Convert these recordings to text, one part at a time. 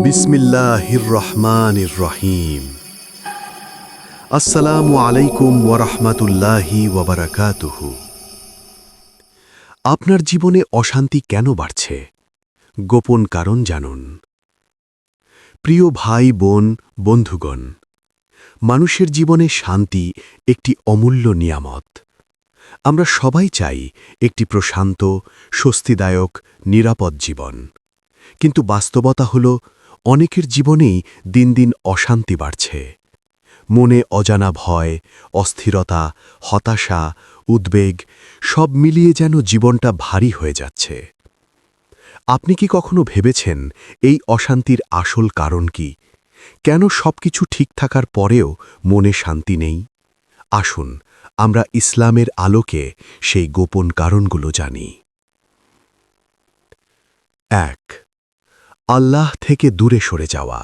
বিসমিল্লাহির রহমানির রহিম। আসসালামু আলাইকুম ওয়া রাহমাতুল্লাহি ওয়া বারাকাতুহু। আপনার জীবনে অশান্তি কেন বাড়ছে? গোপন কারণ জানুন। প্রিয় ভাই বোন, বন্ধুগণ, মানুষের জীবনে শান্তি একটি অমূল্য নিয়ামত। আমরা সবাই চাই একটি প্রশান্ত, স্বস্তিদায়ক, নিরাপদ জীবন। কিন্তু বাস্তবতা হল, অনেকের জীবনেই দিন দিন অশান্তি বাড়ছে। মনে অজানা ভয়, অস্থিরতা, হতাশা, উদ্বেগ সব মিলিয়ে যেন জীবনটা ভারী হয়ে যাচ্ছে। আপনি কি কখনো ভেবেছেন এই অশান্তির আসল কারণ কি? কেন সবকিছু ঠিক থাকার পরেও মনে শান্তি নেই? আসুন আমরা ইসলামের আলোকে সেই গোপন কারণগুলো জানি। ১. আল্লাহ থেকে দূরে সরে যাওয়া।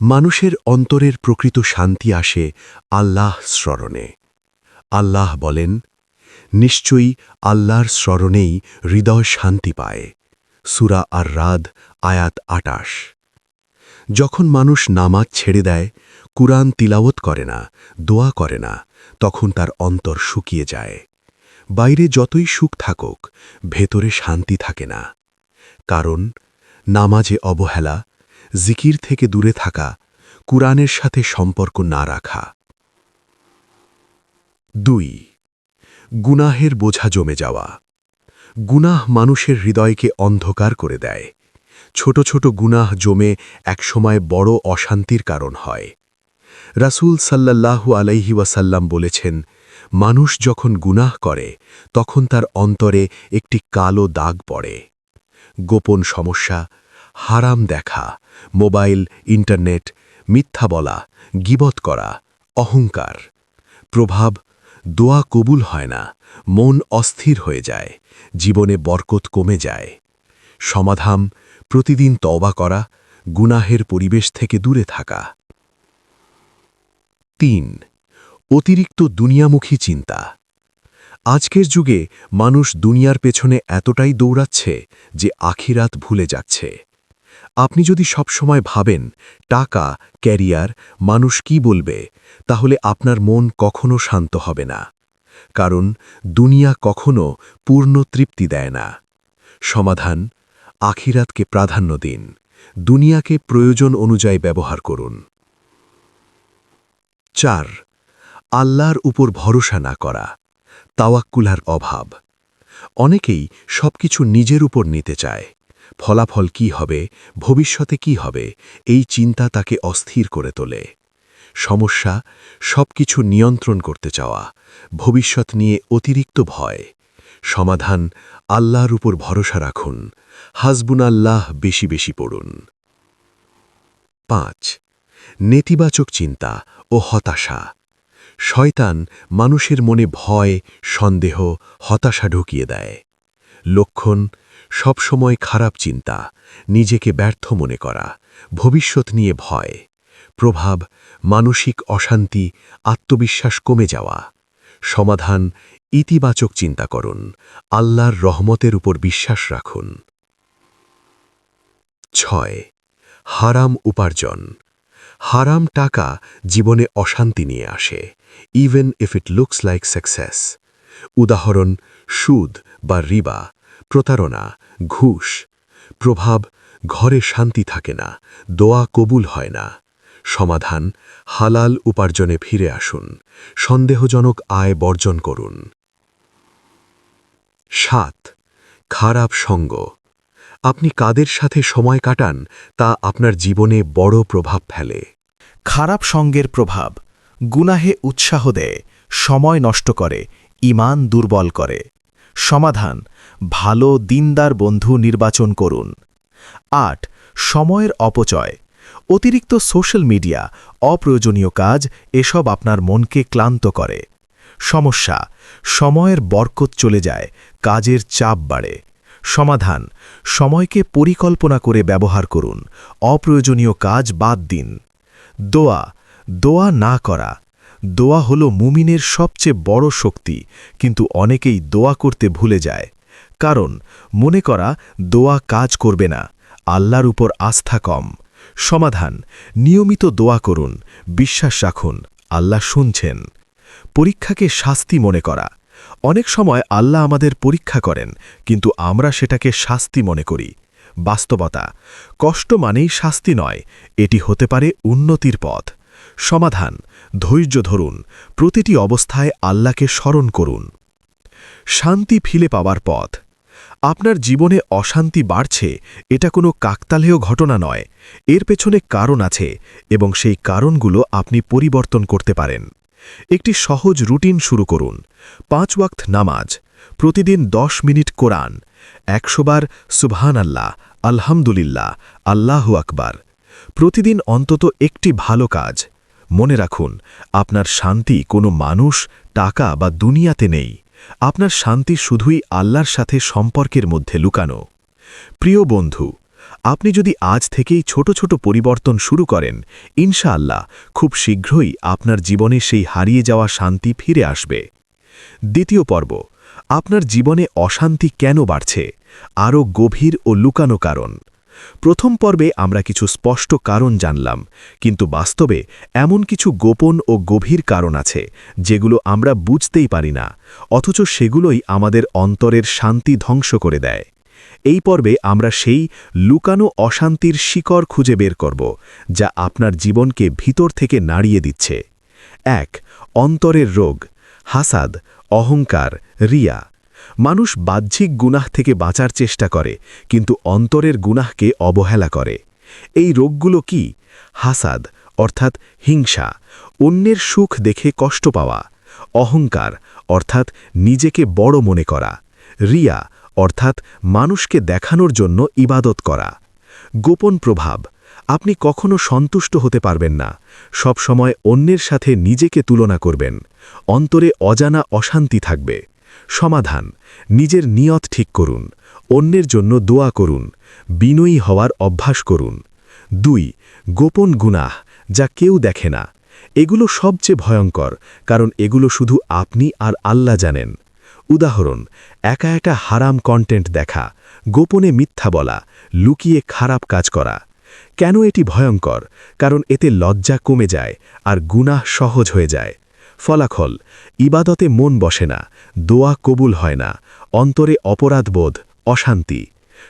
মানুষের অন্তরের প্রকৃত শান্তি আসে আল্লাহ স্মরণে। আল্লাহ বলেন, নিশ্চয়ই আল্লাহর স্মরণেই হৃদয় শান্তি পায়। সূরা আর-রাদ আয়াত ২৮। যখন মানুষ নামাজ ছেড়ে দেয়, কুরআন তিলাওয়াত করে না, দোয়া করে না, তখন তার অন্তর শুকিয়ে যায়। বাইরে যতই সুখ থাকুক, ভেতরে শান্তি থাকে না। কারণ নামাজে অবহেলা, জিকির থেকে দূরে থাকা, কুরআনের সাথে সম্পর্ক না রাখা। ২. গুনাহের বোঝা জমে যাওয়া। গুনাহ মানুষের হৃদয়কে অন্ধকার করে দেয়। ছোট ছোট গুনাহ জমে একসময় বড় অশান্তির কারণ হয়। রাসূল সাল্লাল্লাহু আলাইহি ওয়াসাল্লাম বলেছেন, মানুষ যখন গুনাহ করে তখন তার অন্তরে একটি কালো দাগ পড়ে। গোপন সমস্যা, হারাম দেখা, মোবাইল, ইন্টারনেট, মিথ্যা বলা, গীবত করা, অহংকার। প্রভাব, দোয়া কবুল হয় না, মন অস্থির হয়ে যায়, জীবনে বরকত কমে যায়। সমাধান, প্রতিদিন তওবা করা, গুনাহের পরিবেশ থেকে দূরে থাকা। ৩. অতিরিক্ত দুনিয়ামুখী চিন্তা। আজকের যুগে মানুষ দুনিয়ার পেছনে এতটাই দৌড়াচ্ছে যে আখিরাত ভুলে যাচ্ছে। আপনি যদি সবসময় ভাবেন টাকা, ক্যারিয়ার, মানুষ কি বলবে, তাহলে আপনার মন কখনো শান্ত হবে না। কারণ দুনিয়া কখনো পূর্ণ তৃপ্তি দেয় না। সমাধান, আখিরাতকে প্রাধান্য দিন, দুনিয়াকে প্রয়োজন অনুযায়ী ব্যবহার করুন। ৪. আল্লাহর উপর ভরসা না করা, তাওয়াক্কুলার অভাব। অনেকেই সবকিছু নিজের উপর নিতে চায়। ফলাফল কি হবে, ভবিষ্যতে কি হবে, এই চিন্তা তাকে অস্থির করে তোলে। সমস্যা, সবকিছু নিয়ন্ত্রণ করতে চাওয়া, ভবিষ্যৎ নিয়ে অতিরিক্ত ভয়। সমাধান, আল্লাহর উপর ভরসা রাখুন, হাসবুনাল্লাহ বেশি বেশি পড়ুন। ৫. নেতিবাচক চিন্তা ও হতাশা। শয়তান মানুষের মনে ভয়, সন্দেহ, হতাশা ঢুকিয়ে দেয়। লক্ষণ, সবসময় খারাপ চিন্তা, নিজেকে ব্যর্থ মনে করা, ভবিষ্যৎ নিয়ে ভয়। প্রভাব, মানসিক অশান্তি, আত্মবিশ্বাস কমে যাওয়া। সমাধান, ইতিবাচক চিন্তা করুন, আল্লাহর রহমতের উপর বিশ্বাস রাখুন। ৬. হারাম উপার্জন। হারাম টাকা জীবনে অশান্তি নিয়ে আসে, even if it looks like success. উদাহরণ, সুদ বা রিবা, প্রতারণা, ঘুষ। প্রভাব, ঘরে শান্তি থাকে না, দোয়া কবুল হয় না। সমাধান, হালাল উপার্জনে ফিরে আসুন, সন্দেহজনক আয় বর্জন করুন। ৭. খারাপ সঙ্গ। আপনি কাদের সাথে সময় কাটান তা আপনার জীবনে বড় প্রভাব ফেলে। খারাপ সঙ্গের প্রভাব, গুনাহে উৎসাহ দেয়, সময় নষ্ট করে, ঈমান দুর্বল করে। সমাধান, ভালো দিনদার বন্ধু নির্বাচন করুন। ৮. সময়ের অপচয়। অতিরিক্ত সোশ্যাল মিডিয়া, অপ্রয়োজনীয় কাজ, এসব আপনার মনকে ক্লান্ত করে। সমস্যা, সময়ের বরকত চলে যায়, কাজের চাপ বাড়ে। সমাধান, সময়কে পরিকল্পনা করে ব্যবহার করুন, অপ্রয়োজনীয় কাজ বাদ দিন। দোয়া না করা। দোয়া হল মুমিনের সবচেয়ে বড় শক্তি, কিন্তু অনেকেই দোয়া করতে ভুলে যায়। কারণ মনে করা দোয়া কাজ করবে না, আল্লাহর উপর আস্থা কম। সমাধান, নিয়মিত দোয়া করুন, বিশ্বাস রাখুন, আল্লাহ শুনছেন। পরীক্ষাকে শাস্তি মনে করা। অনেক সময় আল্লাহ আমাদের পরীক্ষা করেন, কিন্তু আমরা সেটাকে শাস্তি মনে করি। বাস্তবতা, কষ্ট মানেই শাস্তি নয়, এটি হতে পারে উন্নতির পথ। সমাধান, ধৈর্য ধরুন, প্রতিটি অবস্থায় আল্লাহকে স্মরণ করুন। শান্তি ফিরে পাওয়ার পথ। আপনার জীবনে অশান্তি বাড়ছে, এটা কোনো কাকতালীয় ঘটনা নয়, এর পেছনে কারণ আছে এবং সেই কারণগুলো আপনি পরিবর্তন করতে পারেন। একটি সহজ রুটিন শুরু করুন। 5 ওয়াক্ত নামাজ, প্রতিদিন 10 মিনিট কোরআন, 100 বার সুবহানাল্লাহ, আলহামদুলিল্লাহ, আল্লাহু আকবার। প্রতিদিন অন্তত একটি ভালো কাজ। মনে রাখুন, আপনার শান্তি কোনো মানুষ, টাকা বা দুনিয়াতে নেই। আপনার শান্তি শুধুই আল্লাহর সাথে সম্পর্কের মধ্যে লুকানো। প্রিয় বন্ধু, আপনি যদি আজ থেকেই ছোট ছোট পরিবর্তন শুরু করেন, ইনশাআল্লাহ খুব শীঘ্রই আপনার জীবনে সেই হারিয়ে যাওয়া শান্তি ফিরে আসবে। দ্বিতীয় পর্ব, আপনার জীবনে অশান্তি কেন বাড়ছে? আরও গভীর ও লুকানো কারণ। প্রথম পর্বে আমরা কিছু স্পষ্ট কারণ জানলাম, কিন্তু বাস্তবে এমন কিছু গোপন ও গভীর কারণ আছে যেগুলো আমরা বুঝতেই পারি না, অথচ সেগুলোই আমাদের অন্তরের শান্তি ধ্বংস করে দেয়। এই পর্বে আমরা সেই লুকানো অশান্তির শিকড় খুঁজে বের করব, যা আপনার জীবনকে ভিতর থেকে নাড়িয়ে দিচ্ছে। 1. অন্তরের রোগ, হাসাদ, অহংকার, রিয়া। মানুষ বাহ্যিক গুনাহ থেকে বাঁচার চেষ্টা করে, কিন্তু অন্তরের গুনাহকে অবহেলা করে। এই রোগগুলো কি? হাসাদ অর্থাৎ হিংসা, অন্যের সুখ দেখে কষ্ট পাওয়া। অহংকার অর্থাৎ নিজেকে বড় মনে করা। রিয়া অর্থাৎ মানুষকে দেখানোর জন্য ইবাদত করা। গোপন প্রভাব, আপনি কখনো সন্তুষ্ট হতে পারবেন না, সব সময় অন্যের সাথে নিজেকে তুলনা করবেন। অন্তরে অজানা অশান্তি থাকবে। সমাধান, নিজের নিয়ত ঠিক করুন, অন্যের জন্য দোয়া করুন, বিনয়ী হওয়ার অভ্যাস করুন। 2. গোপন গুনাহ, যা কেউ দেখে না। এগুলো সবচেয়ে ভয়ঙ্কর, কারণ এগুলো শুধু আপনি আর আল্লাহ জানেন। উদাহরণ, একা একা হারাম কন্টেন্ট দেখা, গোপনে মিথ্যা বলা, লুকিয়ে খারাপ কাজ করা। কেন এটি ভয়ঙ্কর? কারণ এতে লজ্জা কমে যায় আর গুনাহ সহজ হয়ে যায়। ফলাফল, ইবাদতে মন বসে না, দোয়া কবুল হয় না, অন্তরে অপরাধবোধ, অশান্তি।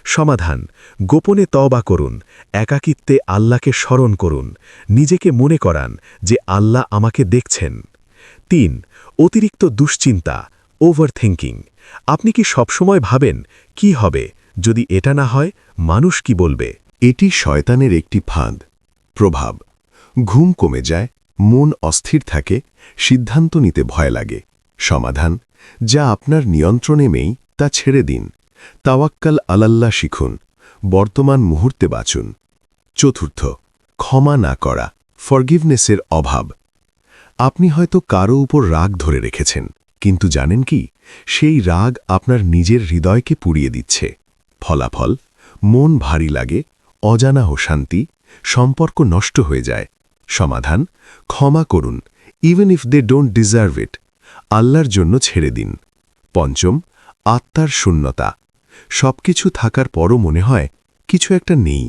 সমাধান, গোপনে তওবা করুন, একাকিত্বে আল্লাহকে স্মরণ করুন, নিজেকে মনে করান যে আল্লাহ আমাকে দেখছেন। 3. অতিরিক্ত দুশ্চিন্তা, ওভারথিংকিং। আপনি কি সবসময় ভাবেন, কি হবে যদি এটা না হয়, মানুষ কি বলবে? এটি শয়তানের একটি ফাঁদ। প্রভাব, ঘুম কমে যায়, মন অস্থির থাকে, সিদ্ধান্ত নিতে ভয় লাগে। সমাধান, যা আপনার নিয়ন্ত্রণে নেই তা ছেড়ে দিন। তাওয়াক্কাল আলাল্লাহ শিখুন, বর্তমান মুহূর্তে বাঁচুন। 4. ক্ষমা না করা, ফরগিভনেসের অভাব। আপনি হয়তো কারো উপর রাগ ধরে রেখেছেন, কিন্তু জানেন কি, সেই রাগ আপনার নিজের হৃদয়কে পুড়িয়ে দিচ্ছে। ফলাফল, মন ভারী লাগে, অজানা অশান্তি, সম্পর্ক নষ্ট হয়ে যায়। সমাধান, ক্ষমা করুন, even if they don't deserve it. আল্লাহর জন্য ছেড়ে দিন। 5. আত্মার শূন্যতা। সবকিছু থাকার পরও মনে হয় কিছু একটা নেই।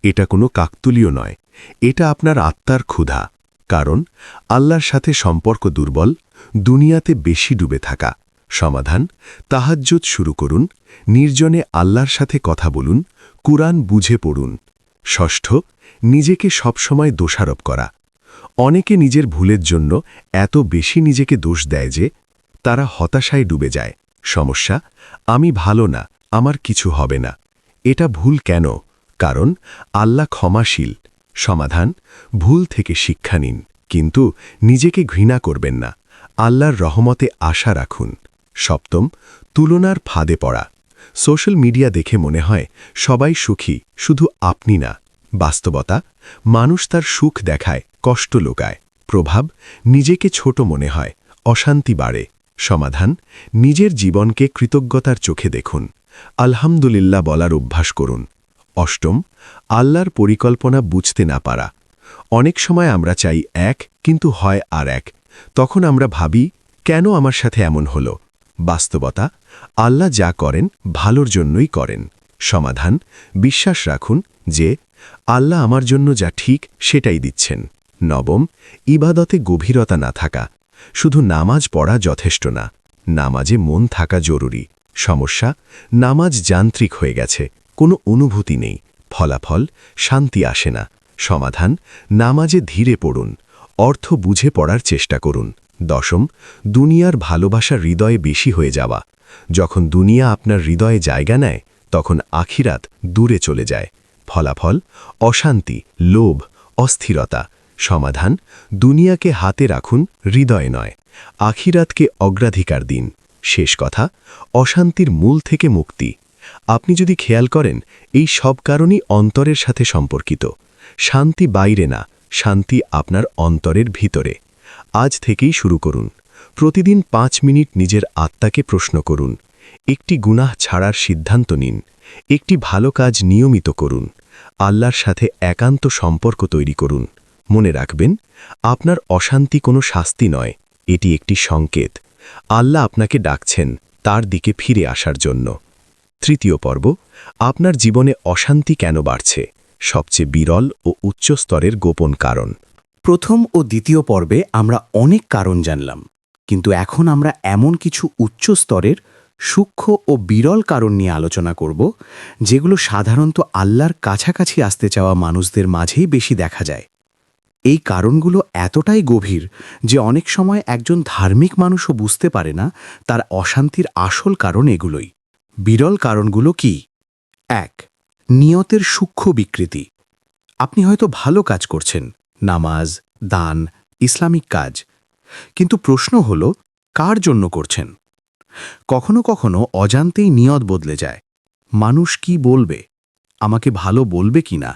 এটা কোনো কাকতুলীয় নয়, এটা আপনার আত্মার ক্ষুধা। কারণ আল্লাহর সাথে সম্পর্ক দুর্বল, দুনিয়াতে বেশি ডুবে থাকা। সমাধান, তাহাজ্জুদ শুরু করুন, নির্জনে আল্লাহর সাথে কথা বলুন, কুরআন বুঝে পড়ুন। 6. নিজেকে সবসময় দোষারোপ করা। অনেকে নিজের ভুলের জন্য এত বেশি নিজেকে দোষ দেয় যে তারা হতাশায় ডুবে যায়। সমস্যা, আমি ভালো না, আমার কিছু হবে না। এটা ভুল কেন? কারণ আল্লাহ ক্ষমাশীল। সমাধান, ভুল থেকে শিক্ষা নিন, কিন্তু নিজেকে ঘৃণা করবেন না। আল্লাহর রহমতে আশা রাখুন। 7. তুলনার ফাঁদে পড়া। সোশ্যাল মিডিয়া দেখে মনে হয় সবাই সুখী, শুধু আপনি না। বাস্তবতা, মানুষ তার সুখ দেখায়, কষ্ট লুকায়। প্রভাব, নিজেকে ছোট মনে হয়, অশান্তি বাড়ে। সমাধান, নিজের জীবনকে কৃতজ্ঞতার চোখে দেখুন, আলহামদুলিল্লাহ বলার অভ্যাস করুন। 8. আল্লাহর পরিকল্পনা বুঝতে না পারা। অনেক সময় আমরা চাই এক, কিন্তু হয় আর এক। তখন আমরা ভাবি, কেন আমার সাথে এমন হলো? বাস্তবতা, আল্লাহ যা করেন ভালোর জন্যই করেন। সমাধান বিশ্বাস রাখুন যে আল্লাহ আমার জন্য যা ঠিক সেটাই দিচ্ছেন। নবম ইবাদতে গভীরতা না থাকা। শুধু নামাজ পড়া যথেষ্ট না, নামাজে মন থাকা জরুরি। সমস্যা নামাজ যান্ত্রিক হয়ে গেছে, কোনো অনুভূতি নেই, ফলাফল শান্তি আসে না। সমাধান নামাজে ধীরে পড়ুন, অর্থ বুঝে পড়ার চেষ্টা করুন। দশম দুনিয়ার ভালোবাসা হৃদয়ে বেশি হয়ে যাওয়া। যখন দুনিয়া আপনার হৃদয়ে জায়গা নেয় তখন আখিরাত দূরে চলে যায়। ফলাফল অশান্তি, লোভ, অস্থিরতা। সমাধান দুনিয়াকে হাতে রাখুন, হৃদয়ে নয়। আখিরাতকে অগ্রাধিকার দিন। শেষ কথা অশান্তির মূল থেকে মুক্তি। আপনি যদি খেয়াল করেন এই সব কারণই অন্তরের সাথে সম্পর্কিত। শান্তি বাইরে না, শান্তি আপনার অন্তরের ভিতরে। আজ থেকেই শুরু করুন। প্রতিদিন 5 মিনিট নিজের আত্মাকে প্রশ্ন করুন। একটি গুনাহ ছাড়ার সিদ্ধান্ত নিন। একটি ভালো কাজ নিয়মিত করুন। আল্লাহর সাথে একান্ত সম্পর্ক তৈরি করুন। মনে রাখবেন, আপনার অশান্তি কোনো শাস্তি নয়, এটি একটি সংকেত। আল্লাহ আপনাকে ডাকছেন তার দিকে ফিরে আসার জন্য। তৃতীয় পর্ব, আপনার জীবনে অশান্তি কেন বাড়ছে? সবচেয়ে বিরল ও উচ্চ স্তরের গোপন কারণ। প্রথম ও দ্বিতীয় পর্বে আমরা অনেক কারণ জানলাম, কিন্তু এখন আমরা এমন কিছু উচ্চ স্তরের সূক্ষ্ম ও বিরল কারণ নিয়ে আলোচনা করব, যেগুলো সাধারণত আল্লাহর কাছাকাছি আসতে চাওয়া মানুষদের মাঝেই বেশি দেখা যায়। এই কারণগুলো এতটাই গভীর যে অনেক সময় একজন ধার্মিক মানুষও বুঝতে পারে না তার অশান্তির আসল কারণ এগুলোই। বিরল কারণগুলো কি? 1. নিয়তের সূক্ষ্ম বিকৃতি। আপনি হয়তো ভালো কাজ করছেন, নামাজ, দান, ইসলামিক কাজ, কিন্তু প্রশ্ন হল কার জন্য করছেন? কখনো কখনো অজান্তেই নিয়ত বদলে যায়। মানুষ কি বলবে? আমাকে ভালো বলবে কিনা?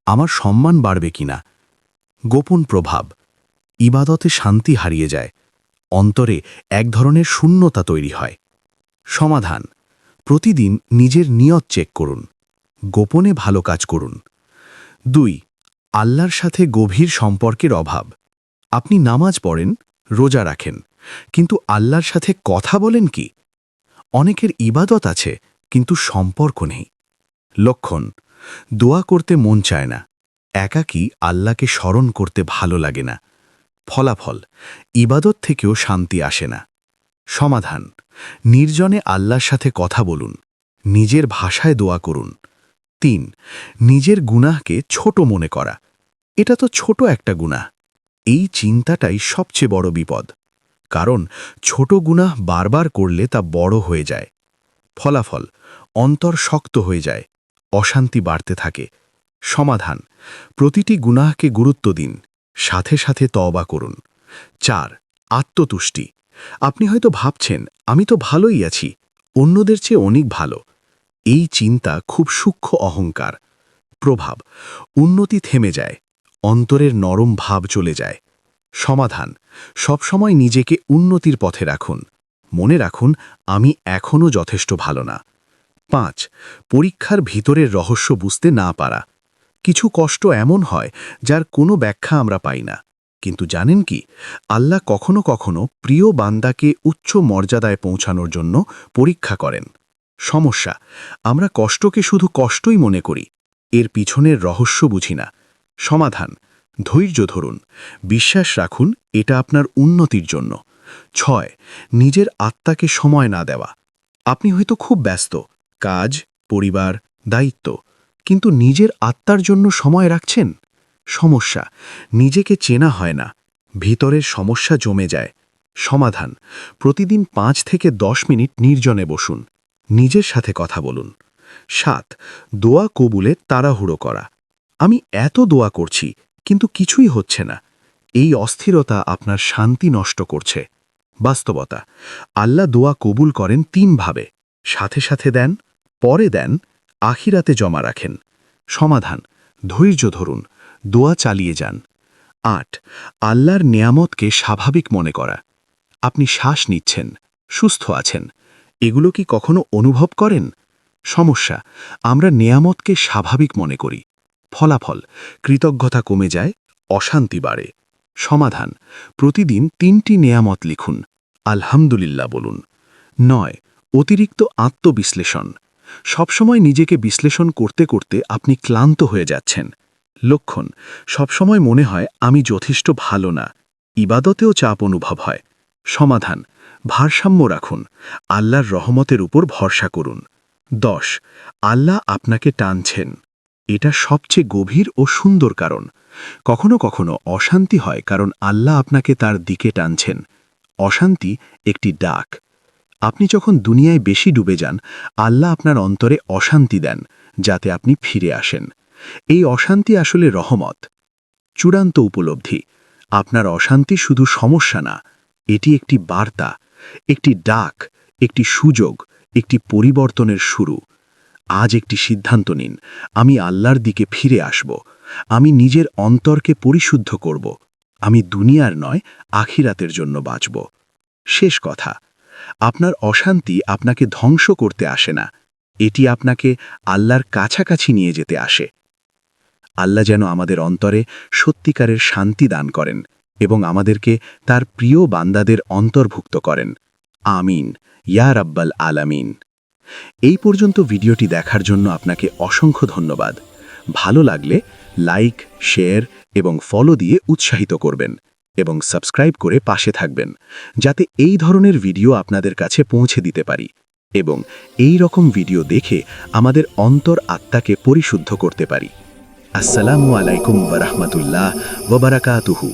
আমার সম্মান বাড়বে কিনা? গোপন প্রভাব। ইবাদতে শান্তি হারিয়ে যায়, অন্তরে এক ধরনের শূন্যতা তৈরি হয়। সমাধান: প্রতিদিন নিজের নিয়ত চেক করুন, গোপনে ভালো কাজ করুন। 2. আল্লাহর সাথে গভীর সম্পর্কের অভাব। আপনি নামাজ পড়েন, রোজা রাখেন, কিন্তু আল্লাহর সাথে কথা বলেন কি? অনেকের ইবাদত আছে কিন্তু সম্পর্ক নেই। লক্ষণ: দোয়া করতে মন চায় না, একাকী আল্লাহকে স্মরণ করতে ভালো লাগে না। ফলাফল: ইবাদত থেকেও শান্তি আসে না। সমাধান: নির্জনে আল্লাহর সাথে কথা বলুন, নিজের ভাষায় দোয়া করুন। 3. নিজের গুনাহকে ছোট মনে করা। এটা তো ছোট একটা গুনাহ। এই চিন্তাটাই সবচেয়ে বড় বিপদ, কারণ ছোট গুনাহ বারবার করলে তা বড় হয়ে যায়। ফলাফল: অন্তর শক্ত হয়ে যায়, অশান্তি বাড়তে থাকে। সমাধান: প্রতিটি গুনাহকে গুরুত্ব দিন, সাথে সাথে তওবা করুন। 4. আত্মতুষ্টি। আপনি হয়তো ভাবছেন আমি তো ভালোই আছি, অন্যদের চেয়ে অনেক ভালো। এই চিন্তা খুব সূক্ষ্ম অহংকার। প্রভাব: উন্নতি থেমে যায়, অন্তরের নরম ভাব চলে যায়। সমাধান: সবসময় নিজেকে উন্নতির পথে রাখুন। মনে রাখুন, আমি এখনও যথেষ্ট ভালো না। 5. পরীক্ষার ভিতরের রহস্য বুঝতে না পারা। কিছু কষ্ট এমন হয় যার কোনো ব্যাখ্যা আমরা পাই না, কিন্তু জানেন কি, আল্লাহ কখনো কখনো প্রিয় বান্দাকে উচ্চ মর্যাদায় পৌঁছানোর জন্য পরীক্ষা করেন। সমস্যা: আমরা কষ্টকে শুধু কষ্টই মনে করি, এর পিছনের রহস্য বুঝি না। সমাধান: ধৈর্য ধরুন, বিশ্বাস রাখুন, এটা আপনার উন্নতির জন্য। 6. নিজের আত্মাকে সময় না দেওয়া। আপনি হয়তো খুব ব্যস্ত, কাজ, পরিবার, দায়িত্ব, কিন্তু নিজের আত্মার জন্য সময় রাখছেন? সমস্যা: নিজেকে চেনা হয় না, ভিতরের সমস্যা জমে যায়। সমাধান: প্রতিদিন 5 থেকে 10 মিনিট নির্জনে বসুন, নিজের সাথে কথা বলুন। 7. দোয়া কবুলে তাড়াহুড়ো করা। আমি এত দোয়া করছি কিন্তু কিছুই হচ্ছে না। এই অস্থিরতা আপনার শান্তি নষ্ট করছে। বাস্তবতা: আল্লাহ দোয়া কবুল করেন 3 ভাবে: সাথে সাথে দেন, পরে দেন, আখিরাতে জমা রাখেন। সমাধান: ধৈর্য ধরুন, দোয়া চালিয়ে যান। 8. আল্লাহর নেয়ামতকে স্বাভাবিক মনে করা। আপনি শ্বাস নিচ্ছেন, সুস্থ আছেন, এগুলো কি কখনো অনুভব করেন? সমস্যা: আমরা নেয়ামতকে স্বাভাবিক মনে করি, ফলাফল কৃতজ্ঞতা কমে যায়, অশান্তি বাড়ে। সমাধান: প্রতিদিন 3টি নেয়ামত লিখুন, আলহামদুলিল্লাহ বলুন। 9. অতিরিক্ত আত্মবিশ্লেষণ। সবসময় নিজেকে বিশ্লেষণ করতে করতে আপনি ক্লান্ত হয়ে যাচ্ছেন। লক্ষণ, সবসময় মনে হয় আমি যথেষ্ট ভালো না, ইবাদতেও চাপ অনুভব হয়। সমাধান, ভারসাম্য রাখুন, আল্লাহর রহমতের উপর ভরসা করুন। 10, আল্লাহ আপনাকে টানছেন। এটা সবচেয়ে গভীর ও সুন্দর কারণ। কখনো কখনো অশান্তি হয় কারণ আল্লাহ আপনাকে তার দিকে টানছেন। অশান্তি একটি ডাক। আপনি যখন দুনিয়ায় বেশি ডুবে যান, আল্লাহ আপনার অন্তরে অশান্তি দেন, যাতে আপনি ফিরে আসেন। এই অশান্তি আসলে রহমত। চূড়ান্ত উপলব্ধি, আপনার অশান্তি শুধু সমস্যা না, এটি একটি বার্তা, একটি ডাক, একটি সুযোগ, একটি পরিবর্তনের শুরু। আজ একটি সিদ্ধান্ত নিন, আমি আল্লাহর দিকে ফিরে আসব। আমি নিজের অন্তরকে পরিশুদ্ধ করব। আমি দুনিয়ার নয়, আখিরাতের জন্য বাঁচব। শেষ কথা, আপনার অশান্তি আপনাকে ধ্বংস করতে আসে না, এটি আপনাকে আল্লাহর কাছাকাছি নিয়ে যেতে আসে। আল্লাহ যেন আমাদের অন্তরে সত্যিকারের শান্তি দান করেন এবং আমাদেরকে তার প্রিয় বান্দাদের অন্তর্ভুক্ত করেন। আমিন, ইয়া রাব্বাল আলামিন। এই পর্যন্ত ভিডিওটি দেখার জন্য আপনাকে অসংখ্য ধন্যবাদ। ভালো লাগলে লাইক, শেয়ার এবং ফলো দিয়ে উৎসাহিত করবেন এবং সাবস্ক্রাইব করে পাশে থাকবেন, যাতে এই ধরনের ভিডিও আপনাদের কাছে পৌঁছে দিতে পারি এবং এই রকম ভিডিও দেখে আমাদের অন্তর আত্মাকে পরিশুদ্ধ করতে পারি। আসসালামু আলাইকুম ওয়া রাহমাতুল্লাহ ওয়া বারাকাতুহু।